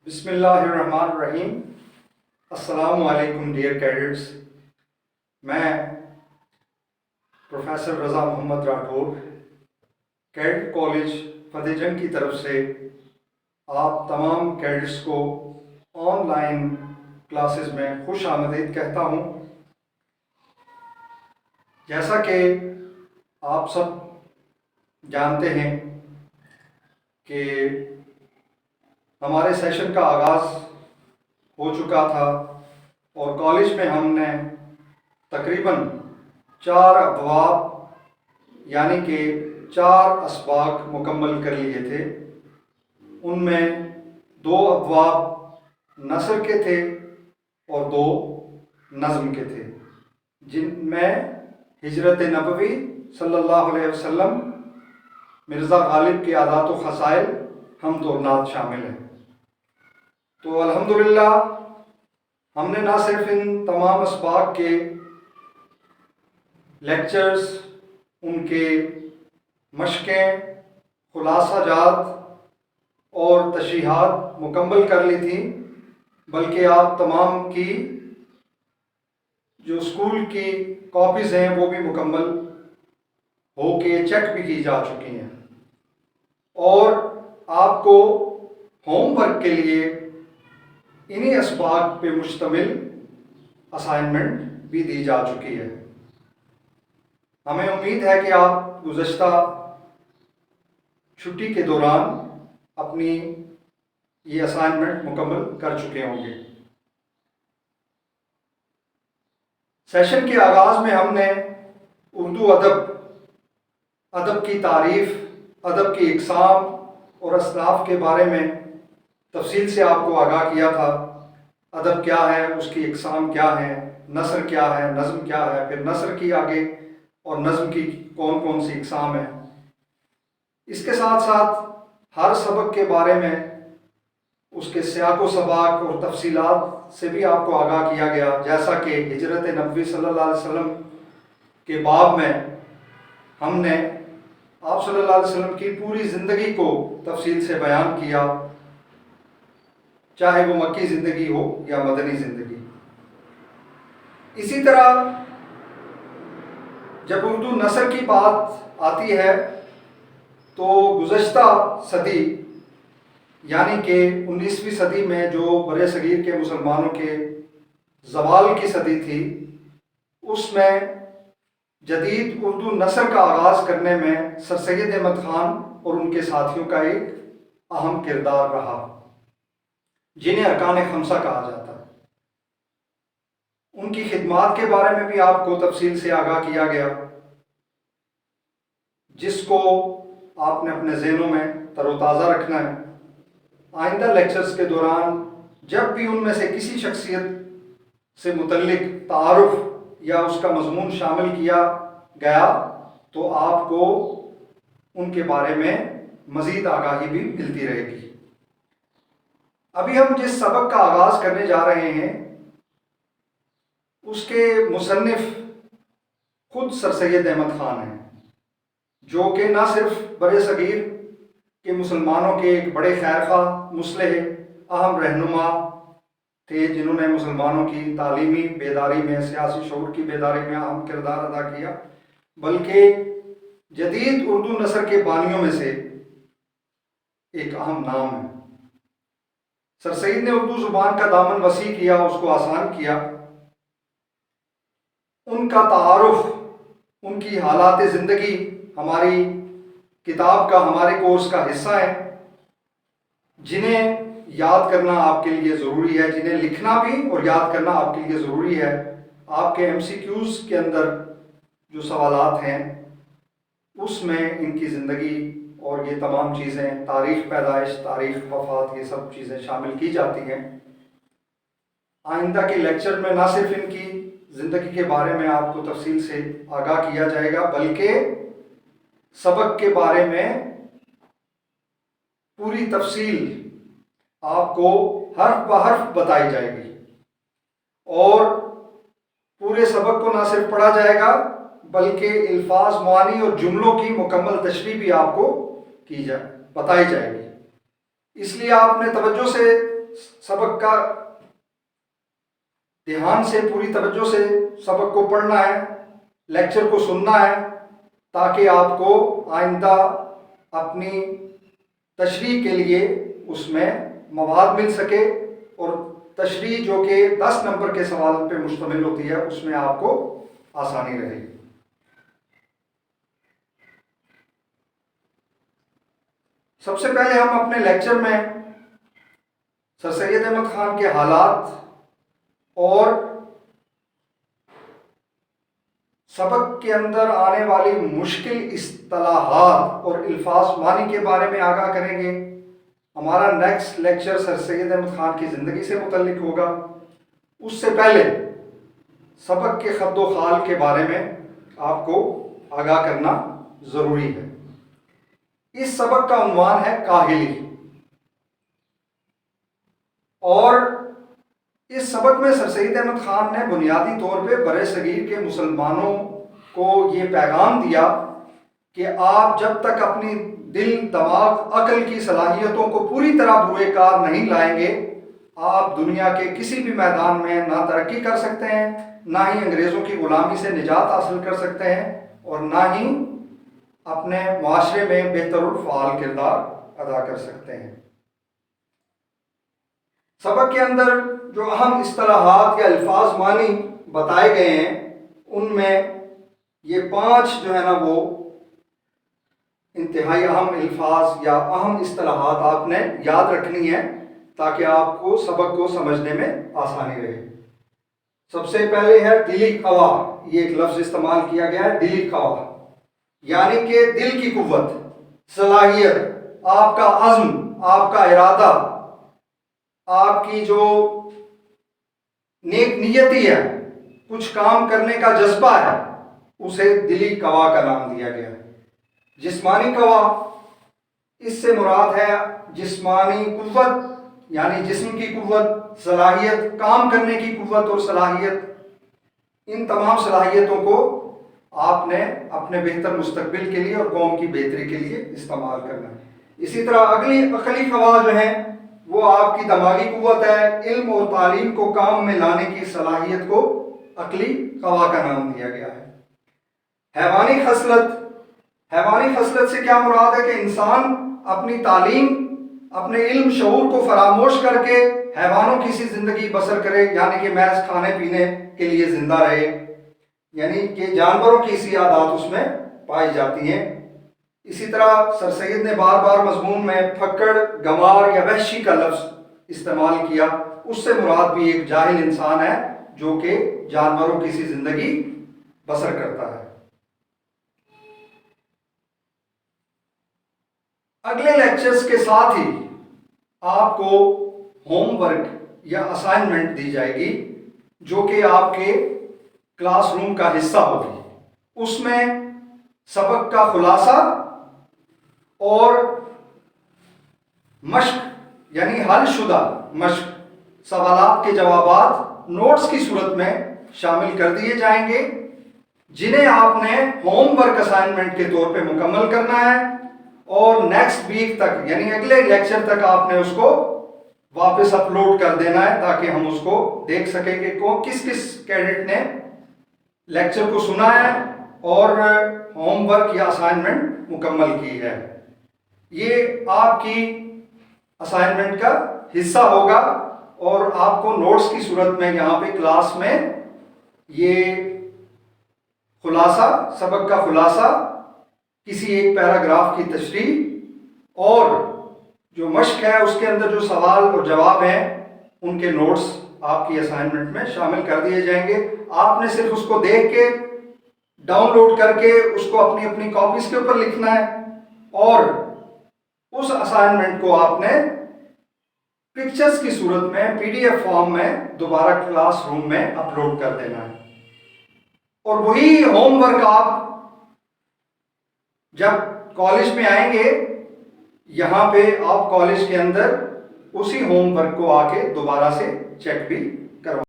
بسم اللہ الرحمن الرحیم۔ السلام علیکم ڈیئر کیڈٹس، میں پروفیسر رضا محمد راٹھور کیڈٹ کالج فتح جنگ کی طرف سے آپ تمام کیڈٹس کو آن لائن کلاسز میں خوش آمدید کہتا ہوں۔ جیسا کہ آپ سب جانتے ہیں کہ ہمارے سیشن کا آغاز ہو چکا تھا اور کالج میں ہم نے تقریباً 4 ابواب یعنی کہ 4 اسباق مکمل کر لیے تھے۔ ان میں 2 ابواب نثر کے تھے اور 2 نظم کے تھے، جن میں ہجرت نبوی صلی اللہ علیہ وسلم، مرزا غالب کے عادات و خصائل، حمد و نعت شامل ہیں۔ تو الحمدللہ ہم نے نہ صرف ان تمام اسباق کے لیکچرز، ان کے مشقیں، خلاصہ جات اور تشریحات مکمل کر لی تھیں، بلکہ آپ تمام کی جو اسکول کی کاپیز ہیں وہ بھی مکمل ہو کے چیک بھی کی جا چکی ہیں، اور آپ کو ہوم ورک کے لیے انہی اسباق پہ مشتمل اسائنمنٹ بھی دی جا چکی ہے۔ ہمیں امید ہے کہ آپ گزشتہ چھٹی کے دوران اپنی یہ اسائنمنٹ مکمل کر چکے ہوں گے۔ سیشن کے آغاز میں ہم نے اردو ادب کی تعریف، ادب کی اقسام اور اصناف کے بارے میں تفصیل سے آپ کو آگاہ کیا تھا۔ ادب کیا ہے، اس کی اقسام کیا ہیں، نثر کیا ہے، نظم کیا ہے، پھر نثر کی آگے اور نظم کی کون کون سی اقسام ہیں۔ اس کے ساتھ ساتھ ہر سبق کے بارے میں اس کے سیاق و سباق اور تفصیلات سے بھی آپ کو آگاہ کیا گیا، جیسا کہ ہجرت نبوی صلی اللہ علیہ وسلم کے باب میں ہم نے آپ صلی اللہ علیہ وسلم کی پوری زندگی کو تفصیل سے بیان کیا، چاہے وہ مکی زندگی ہو یا مدنی زندگی۔ اسی طرح جب اردو نثر کی بات آتی ہے تو گزشتہ صدی یعنی کہ 19ویں صدی میں جو برِ صغیر کے مسلمانوں کے زوال کی صدی تھی، اس میں جدید اردو نثر کا آغاز کرنے میں سر سید احمد خان اور ان کے ساتھیوں کا ایک اہم کردار رہا، جنہیں ارکان خمسہ کہا جاتا ہے۔ ان کی خدمات کے بارے میں بھی آپ کو تفصیل سے آگاہ کیا گیا، جس کو آپ نے اپنے ذہنوں میں تر و تازہ رکھنا ہے۔ آئندہ لیکچرز کے دوران جب بھی ان میں سے کسی شخصیت سے متعلق تعارف یا اس کا مضمون شامل کیا گیا تو آپ کو ان کے بارے میں مزید آگاہی بھی ملتی رہے گی۔ ابھی ہم جس سبق کا آغاز کرنے جا رہے ہیں اس کے مصنف خود سر سید احمد خان ہیں، جو کہ نہ صرف برِ صغیر کے مسلمانوں کے ایک بڑے خیرخواہ، مصلح، اہم رہنما تھے، جنہوں نے مسلمانوں کی تعلیمی بیداری میں، سیاسی شعور کی بیداری میں اہم کردار ادا کیا، بلکہ جدید اردو نثر کے بانیوں میں سے ایک اہم نام ہے۔ سر سید نے اردو زبان کا دامن وسیع کیا، اس کو آسان کیا۔ ان کا تعارف، ان کی حالات زندگی ہماری کتاب کا، ہمارے کورس کا حصہ ہے، جنہیں یاد کرنا آپ کے لیے ضروری ہے، جنہیں لکھنا بھی اور یاد کرنا آپ کے لیے ضروری ہے۔ آپ کے MCQs کے اندر جو سوالات ہیں اس میں ان کی زندگی اور یہ تمام چیزیں، تاریخ پیدائش، تاریخ وفات، یہ سب چیزیں شامل کی جاتی ہیں۔ آئندہ کے لیکچر میں نہ صرف ان کی زندگی کے بارے میں آپ کو تفصیل سے آگاہ کیا جائے گا، بلکہ سبق کے بارے میں پوری تفصیل آپ کو حرف بہ حرف بتائی جائے گی، اور پورے سبق کو نہ صرف پڑھا جائے گا بلکہ الفاظ، معانی اور جملوں کی مکمل تشریح بھی آپ کو بتائی جائے گی۔ اس لیے آپ نے توجہ سے सबक का ध्यान से, पूरी तवज्जो से सबक को पढ़ना है, लेक्चर को सुनना है, ताकि आपको आइंदा अपनी तशरीह के लिए उसमें मवाद मिल सके और तशरीह जो कि 10 नंबर के सवाल पे मुश्तमिल होती है उसमें आपको आसानी रहे। सबसे पहले हम अपने लेक्चर में सर सैयद अहमद खान के हालात और सबक के अंदर आने वाली मुश्किल इस्तिलाहात और अल्फाज मानी के बारे में आगाह करेंगे। हमारा next lecture sir Syed Ahmad Khan की ज़िंदगी से मुतल्लिक होगा। उससे पहले सबक के खद्दो खाल के बारे में आपको आगाह करना ज़रूरी है। इस सबक का उन्वान है काहिली, और इस सबक में सर सैयद अहमद खान ने बुनियादी तौर पे बरे सगीर के मुसलमानों को ये पैगाम दिया कि आप जब तक अपनी दिल, दिमाग, अक्ल की सलाहियतों को पूरी तरह बुरे कार नहीं लाएंगे, आप दुनिया के किसी भी मैदान में ना तरक्की कर सकते हैं, ना ही अंग्रेज़ों की ग़ुलामी से निजात हासिल कर सकते हैं, और ना ही अपने माशरे में बेहतर और फ़ाल किरदार अदा कर सकते हैं। सबक के अंदर जो अहम इस्तिलाहात या अल्फाज मानी बताए गए हैं, उनमें ये 5 जो है ना वो इंतहाई अहम अल्फाज या अहम इस्तिलाहात आपने याद रखनी है, ताकि आपको सबक को समझने में आसानी रहे। सबसे पहले है दिली कवा। ये एक लफ्ज़ इस्तेमाल किया गया है, दिली कवा, यानी कि दिल की कुव्वत, सलाहियत, आपका अज़्म, आपका इरादा, आपकी जो नेक नियति है, कुछ काम करने का जज्बा है, उसे दिली कवा का नाम दिया गया है। जिस्मानी कवा, इससे मुराद है जिस्मानी कुव्वत, यानी जिस्म की कुव्वत, सलाहियत, काम करने की कुव्वत और सलाहियत। इन तमाम सलाहियतों को आपने अपने बेहतर मुस्तकबिल के लिए और कौम की बेहतरी के लिए इस्तेमाल करना है। इसी तरह अकली कवा जो है वो आपकी दिमागी कुव्वत है, इल्म और तालीम को काम में लाने की सलाहियत को अकली कवा का नाम दिया गया है। हैवानी खसलत, हैवानी खसलत से क्या मुराद है कि इंसान अपनी तालीम, अपने इल्म शऊर को फरामोश करके हैवानों की सी ज़िंदगी बसर करे, यानी कि महज खाने पीने के लिए ज़िंदा रहे, यानी कि जानवरों की सी आदत उसमें पाई जाती हैं। इसी तरह सर सैयद ने बार बार मजमून में फक्कड़, गंवार या वहशी का लफ्ज़ इस्तेमाल किया। उससे मुराद भी एक जाहिल इंसान है जो कि जानवरों की सी ज़िंदगी बसर करता है। अगले लेक्चर्स के साथ ही आपको होमवर्क या असाइनमेंट दी जाएगी, जो कि आपके क्लासरूम का हिस्सा होगी। उसमें सबक का खुलासा और मश्क यानी हल शुदा मश्क, सवालात के जवाबात नोट्स की सूरत में शामिल कर दिए जाएंगे, जिन्हें आपने होमवर्क असाइनमेंट के तौर पे मुकम्मल करना है, और नेक्स्ट वीक तक यानी अगले लेक्चर तक आपने उसको वापस अपलोड कर देना है, ताकि हम उसको देख सकें कि किस किस कैडेट ने लेक्चर को सुना है और होमवर्क या असाइनमेंट मुकम्मल की है। ये आपकी असाइनमेंट का हिस्सा होगा, और आपको नोट्स की सूरत में यहाँ पे क्लास में ये खुलासा, सबक का खुलासा, किसी एक पैराग्राफ की तशरीह और जो मश्क है उसके अंदर जो सवाल और जवाब हैं उनके नोट्स आपकी असाइनमेंट में शामिल कर दिए जाएंगे। आपने सिर्फ उसको देख के डाउनलोड करके उसको अपनी अपनी कॉपीज के ऊपर लिखना है, और उस असाइनमेंट को आपने पिक्चर्स की सूरत में PDF फॉर्म में दोबारा क्लासरूम में अपलोड कर देना है। और वही होमवर्क आप जब कॉलेज में आएंगे, यहाँ पे आप कॉलेज के अंदर उसी होमवर्क को आके दोबारा से चेक भी